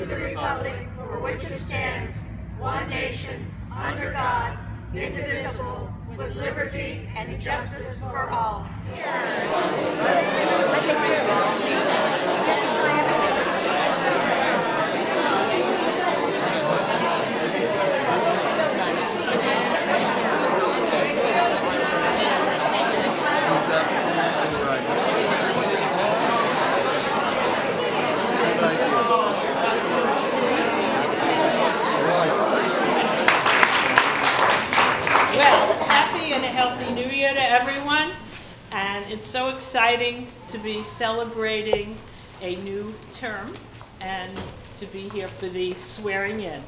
to the republic for which it stands, one nation, under God, indivisible, with liberty and justice for all. Well, happy and a healthy new year to everyone, and it's so exciting to be celebrating a new term and to be here for the swearing in.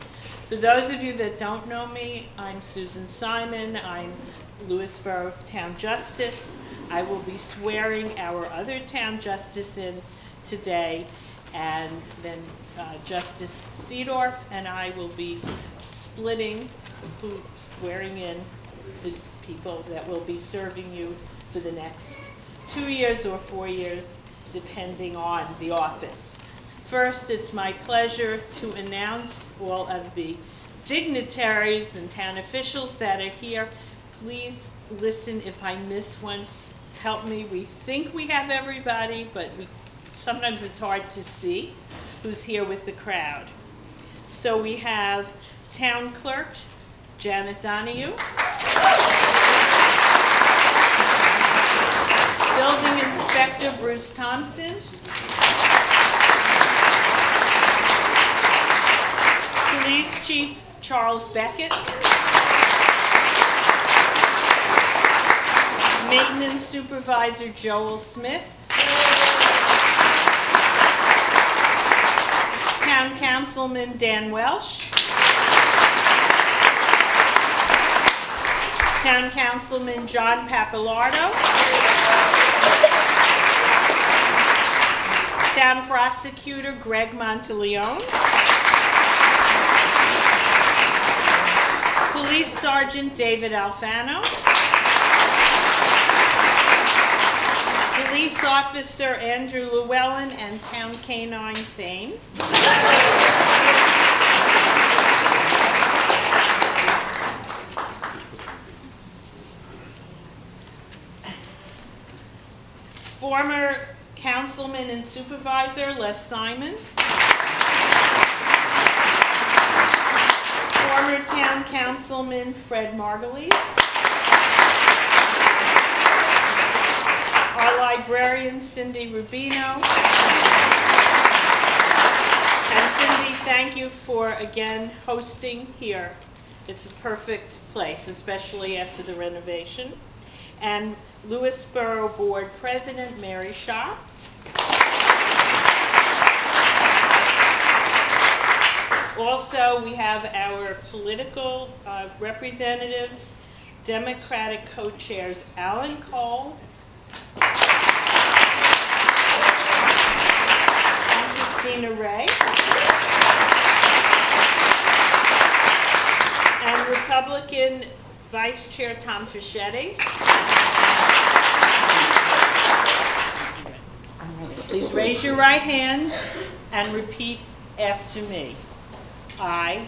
For those of you that don't know me, I'm Susan Simon. I'm Lewisboro Town Justice. I will be swearing our other town justice in today, and then Justice Seedorf and I will be splitting swearing in the people that will be serving you for the next 2 years or 4 years, depending on the office. First, it's my pleasure to announce all of the dignitaries and town officials that are here. Please listen if I miss one. Help me. We think we have everybody, but sometimes it's hard to see who's here with the crowd. So we have Town Clerk Janet Donahue, Building Inspector Bruce Thompson, Police Chief Charles Beckett, Maintenance Supervisor Joel Smith, Town Councilman Dan Welsh, Town Councilman John Pappalardo, Town Prosecutor Greg Monteleone, Police Sergeant David Alfano, Police Officer Andrew Llewellyn, and Town Canine Thane. Former Councilman and Supervisor Les Simon. Former Town Councilman Fred Margulies. Our librarian Cindy Rubino. And Cindy, thank you for again hosting here. It's a perfect place, especially after the renovation. And Lewisboro Board President Mary Shaw. Also, we have our political representatives, Democratic co-chairs Alan Cole and Christina Ray, and Republican Vice Chair Tom Fischetti. Please raise your right hand and repeat after me. I,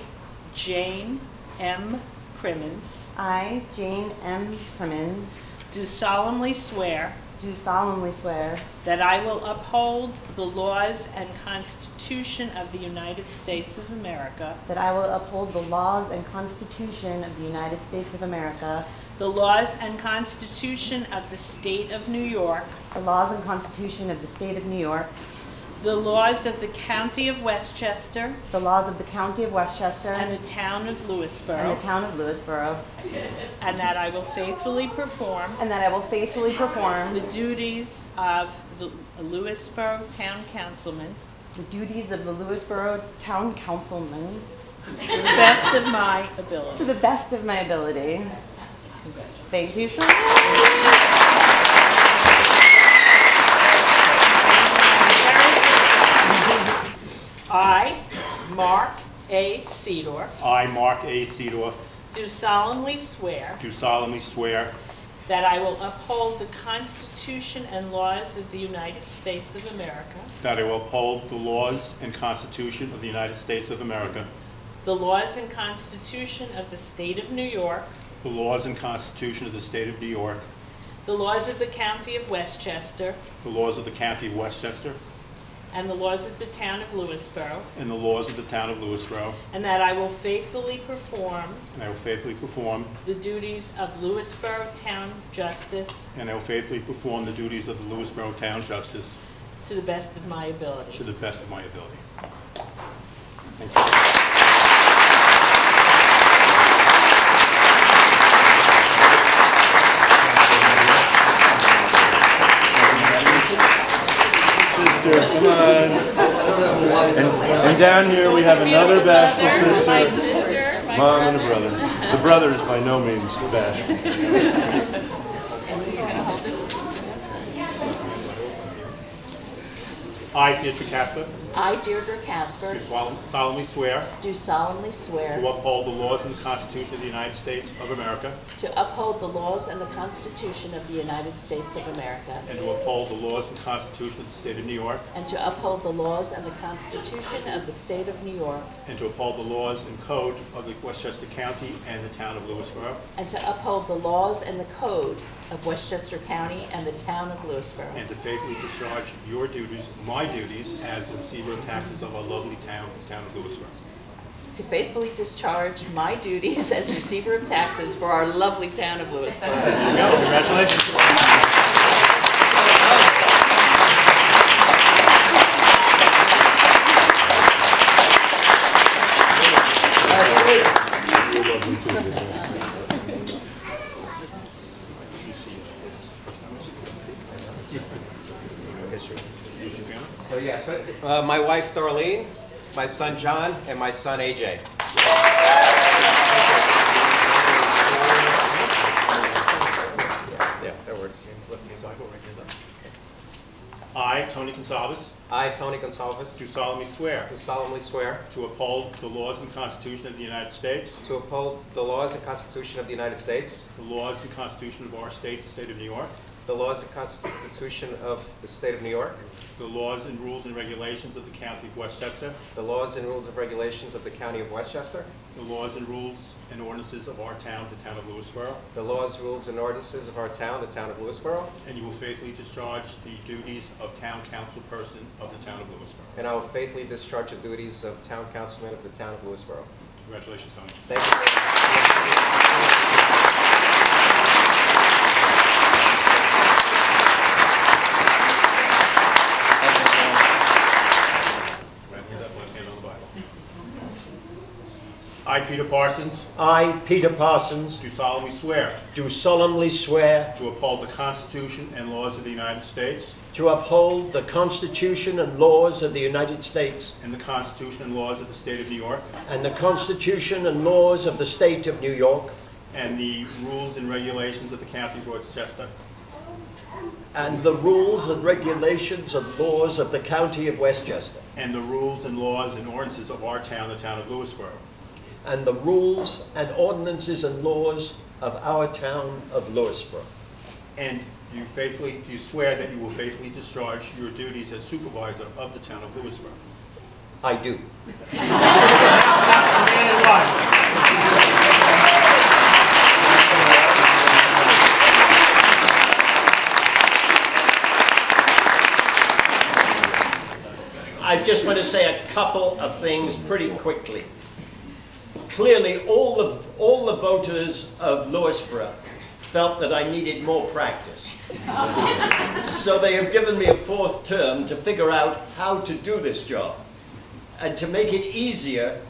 Jane M. Crimmins. I, Jane M. Crimmins. Do solemnly swear. Do solemnly swear. That I will uphold the laws and Constitution of the United States of America. That I will uphold the laws and Constitution of the United States of America. The laws and Constitution of the State of New York. The laws and Constitution of the State of New York. The laws of the County of Westchester. The laws of the County of Westchester. And the Town of Lewisboro. And the Town of Lewisboro. And that I will faithfully perform. And that I will faithfully perform. The duties of the Lewisboro Town Councilman. The duties of the Lewisboro Town Councilman. To the best of my ability. To the best of my ability. Congratulations. Thank you so much. I, Mark A. Seedorf. I, Mark A. Seedorf. Do solemnly swear. Do solemnly swear. that I will uphold the Constitution and laws of the United States of America, that I will uphold the laws and Constitution of the United States of America, the laws and Constitution of the State of New York, the laws and Constitution of the State of New York, the laws of the County of Westchester, the laws of the County of Westchester, and the laws of the Town of Lewisboro, and the laws of the Town of Lewisboro, and that I will faithfully perform and I will faithfully perform the duties of Lewisboro Town Justice and I will faithfully perform the duties of the Lewisboro Town Justice to the best of my ability. to the best of my ability. Thank you. Sister, come on. And down here we have another bashful My sister. sister, my Mom and a brother. brother. The brother is by no means bashful. I, Deirdre Casper, I, Deirdre Casper, do solemnly swear do solemnly swear to uphold the laws and the Constitution of the United States of America, to uphold the laws and the Constitution of the United States of America, and to uphold the laws and Constitution of the State of New York, and to uphold the laws and the Constitution of the State of New York, and to uphold the laws and code of the Westchester County and the Town of Lewisboro, and to uphold the laws and the code of Westchester County and the Town of Lewisboro, and to faithfully discharge your duties, my duties, as the receiver of taxes of our lovely town, the Town of Lewisboro. to faithfully discharge my duties as receiver of taxes for our lovely Town of Lewisboro. There you go. Congratulations. So yes, my wife Darlene, my son John, and my son AJ. Yeah, that works. I, Tony Gonsalves, I, Tony Gonsalves, do solemnly swear do solemnly swear to uphold the laws and Constitution of the United States, to uphold the laws and Constitution of the United States, the laws and Constitution of our state, the State of New York, the laws and Constitution of the State of New York, the laws and rules and regulations of the County of Westchester, the laws and rules and regulations of the County of Westchester, the laws and rules and ordinances of our town, the Town of Lewisboro, the laws, rules, and ordinances of our town, the Town of Lewisboro, and you will faithfully discharge the duties of town council person of the Town of Lewisboro. and I will faithfully discharge the duties of Town Councilman of the Town of Lewisboro. Congratulations, Tony. Thank you. I, Peter Parsons, I, Peter Parsons, do solemnly swear do solemnly swear to uphold the Constitution and laws of the United States to uphold the Constitution and laws of the United States and the Constitution and laws of the State of New York and the Constitution and laws of the State of New York and the rules and regulations of the County of Westchester, and the rules and regulations and laws of the County of Westchester, and the rules and laws and ordinances of our town, the Town of Lewisboro, and the rules and ordinances and laws of our town of Lewisboro. and do you swear that you will faithfully discharge your duties as supervisor of the Town of Lewisboro? I do. Man and wife. I just want to say a couple of things pretty quickly. Clearly, all the voters of Lewisboro felt that I needed more practice. So they have given me a fourth term to figure out how to do this job. And to make it easier,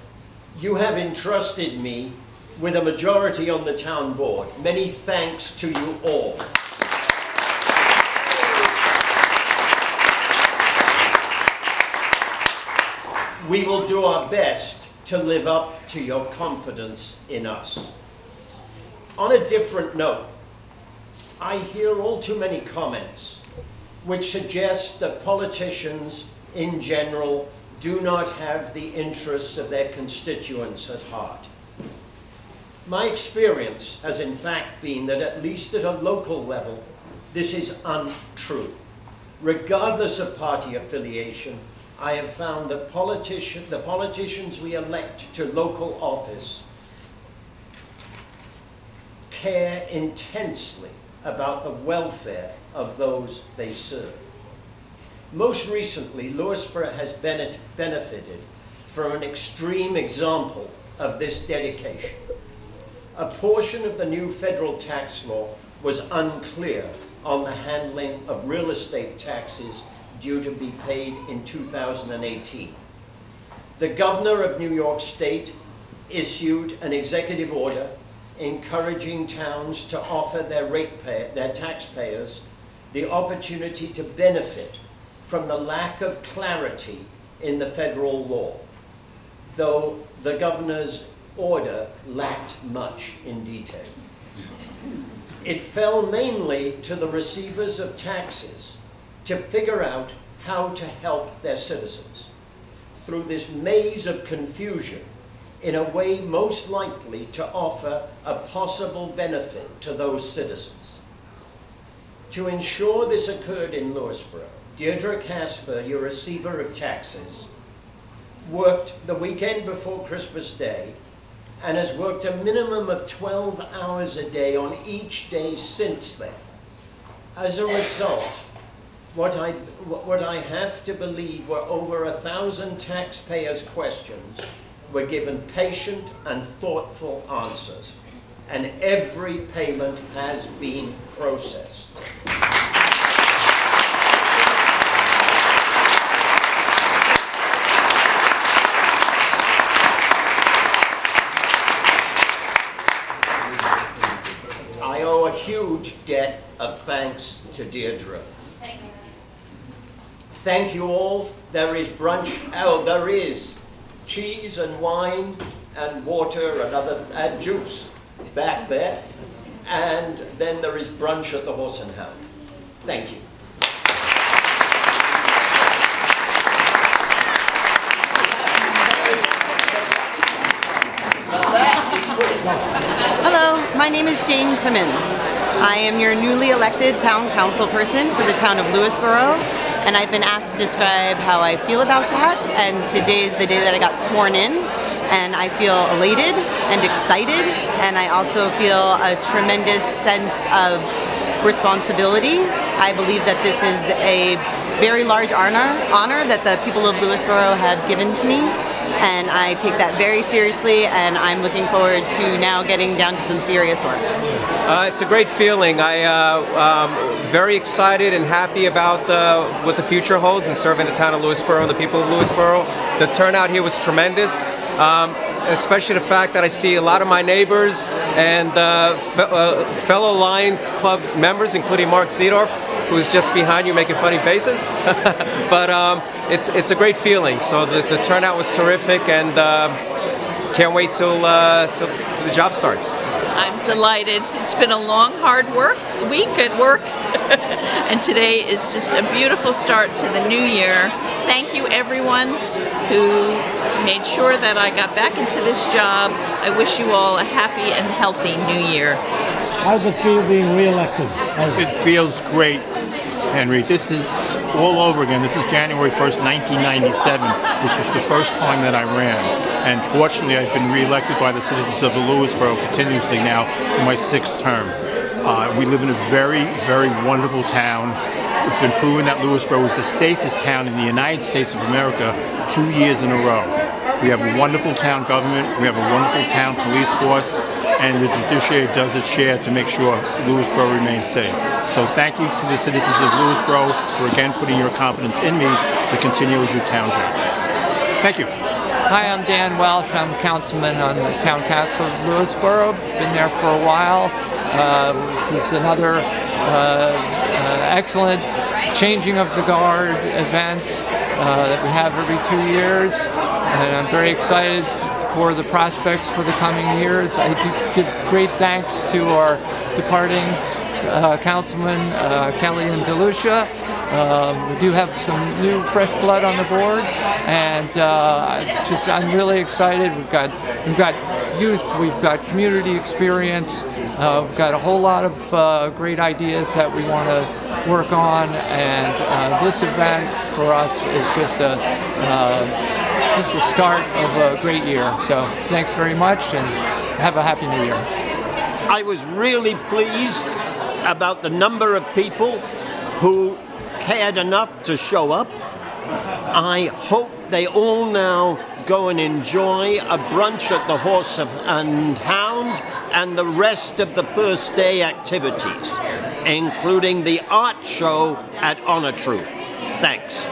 you have entrusted me with a majority on the town board. Many thanks to you all. We will do our best to live up to your confidence in us. On a different note, I hear all too many comments which suggest that politicians in general do not have the interests of their constituents at heart. My experience has in fact been that at least at a local level, this is untrue. Regardless of party affiliation, I have found that the politicians we elect to local office care intensely about the welfare of those they serve. Most recently, Lewisboro has benefited from an extreme example of this dedication. A portion of the new federal tax law was unclear on the handling of real estate taxes due to be paid in 2018. The governor of New York State issued an executive order encouraging towns to offer their taxpayers the opportunity to benefit from the lack of clarity in the federal law, though the governor's order lacked much in detail. It fell mainly to the receivers of taxes to figure out how to help their citizens through this maze of confusion in a way most likely to offer a possible benefit to those citizens. To ensure this occurred in Lewisboro, Deirdre Casper, your receiver of taxes, worked the weekend before Christmas Day and has worked a minimum of 12 hours a day on each day since then. As a result, what I have to believe were over 1,000 taxpayers' questions were given patient and thoughtful answers, and every payment has been processed. I owe a huge debt of thanks to Deirdre. Thank you all. There is brunch. Oh, there is cheese and wine and water and juice back there. And then there is brunch at the Horse and Hound. Thank you. Hello, my name is Jane Clemens. I am your newly elected town council person for the town of Lewisboro, and I've been asked to describe how I feel about that, and today is the day that I got sworn in, and I feel elated and excited, and I also feel a tremendous sense of responsibility. I believe that this is a very large honor that the people of Lewisboro have given to me, and I take that very seriously, and I'm looking forward to now getting down to some serious work. It's a great feeling. I'm very excited and happy about what the future holds and serving the town of Lewisboro and the people of Lewisboro. The turnout here was tremendous, especially the fact that I see a lot of my neighbors and fellow Lion Club members, including Mark Seedorf, who's just behind you making funny faces. But it's a great feeling. So the turnout was terrific, and can't wait till the job starts. I'm delighted. It's been a long, hard week at work, and today is just a beautiful start to the new year. Thank you, everyone who made sure that I got back into this job. I wish you all a happy and healthy new year. How does it feel being re-elected? It feels great, Henry. This is all over again. This is January 1st, 1997, which was the first time that I ran. And fortunately, I've been re-elected by the citizens of Lewisboro continuously now for my 6th term. We live in a very, very wonderful town. It's been proven that Lewisboro is the safest town in the United States of America 2 years in a row. We have a wonderful town government. We have a wonderful town police force. And the judiciary does its share to make sure Lewisboro remains safe. So thank you to the citizens of Lewisboro for again putting your confidence in me to continue as your town judge. Thank you. Hi, I'm Dan Welsh. I'm councilman on the Town Council of Lewisboro. Been there for a while. This is another excellent changing of the guard event that we have every 2 years, and I'm very excited for the prospects for the coming years. I do give great thanks to our departing councilman Kelly and DeLucia, We do have some new fresh blood on the board, and I'm really excited. We've got youth, we've got community experience, we've got a whole lot of great ideas that we want to work on, and this event for us is just the start of a great year. So thanks very much, and have a Happy New Year. I was really pleased about the number of people who cared enough to show up. I hope they all now go and enjoy a brunch at the Horse and Hound and the rest of the first day activities, including the art show at Honor Troop. Thanks.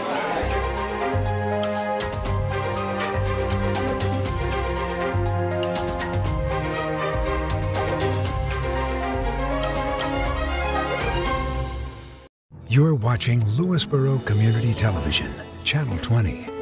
You're watching Lewisboro Community Television, Channel 20.